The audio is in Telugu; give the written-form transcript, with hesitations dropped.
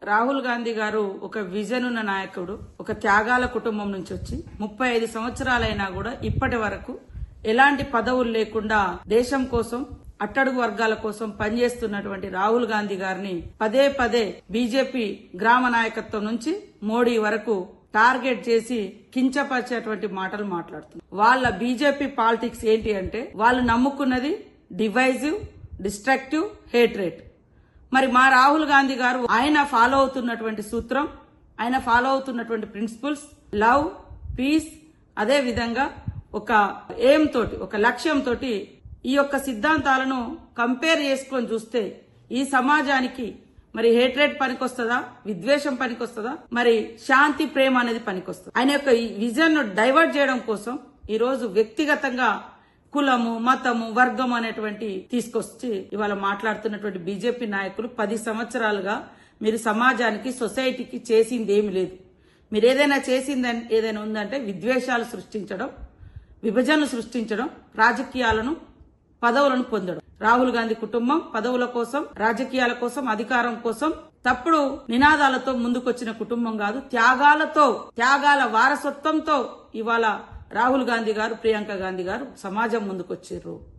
రాహుల్ గాంధీ గారు ఒక విజన్ ఉన్న నాయకుడు, ఒక త్యాగాల కుటుంబం నుంచి వచ్చి 35 సంవత్సరాలైనా కూడా ఇప్పటి వరకు ఎలాంటి పదవులు లేకుండా దేశం కోసం, అట్టడుగు వర్గాల కోసం పనిచేస్తున్నటువంటి రాహుల్ గాంధీ గారిని పదే పదే బీజేపీ గ్రామ నాయకత్వం నుంచి మోడీ వరకు టార్గెట్ చేసి కించపరిచేటువంటి మాటలు మాట్లాడుతున్నారు. వాళ్ళ బీజేపీ పాలిటిక్స్ ఏంటి అంటే వాళ్ళు నమ్ముకున్నది డివైజివ్, డిస్ట్రక్టివ్, హేట్రేట్. మరి మా రాహుల్ గాంధీ గారు ఆయన ఫాలో అవుతున్నటువంటి సూత్రం, ఆయన ఫాలో అవుతున్నటువంటి ప్రిన్సిపల్స్ లవ్, పీస్, అదే విధంగా ఒక ఎయిమ్ తోటి, ఒక లక్ష్యం తోటి ఈ యొక్క సిద్ధాంతాలను కంపేర్ చేసుకొని చూస్తే ఈ సమాజానికి మరి హేట్రేట్ పనికొస్తుందా, విద్వేషం పనికొస్తుందా, మరి శాంతి, ప్రేమ అనేది పనికొస్తుంది. ఆయన యొక్క ఈ విజన్ ను డైవర్ట్ చేయడం కోసం ఈ రోజు వ్యక్తిగతంగా కులము, మతము, వర్గం అనేటువంటి తీసుకొచ్చి ఇవాళ మాట్లాడుతున్నటువంటి బీజేపీ నాయకులు 10 సంవత్సరాలుగా మీరు సమాజానికి, సొసైటీకి చేసింది ఏమి లేదు. మీరు ఏదైనా చేసిందని ఏదైనా ఉందంటే విద్వేషాలు సృష్టించడం, విభజనలు సృష్టించడం, రాజకీయాలను, పదవులను పొందడం. రాహుల్ గాంధీ కుటుంబం పదవుల కోసం, రాజకీయాల కోసం, అధికారం కోసం తప్పుడు నినాదాలతో ముందుకొచ్చిన కుటుంబం కాదు. త్యాగాలతో, త్యాగాల వారసత్వంతో ఇవాళ రాహుల్ గాంధీ గారు, ప్రియాంక గాంధీ గారు సమాజం ముందుకొచ్చారు.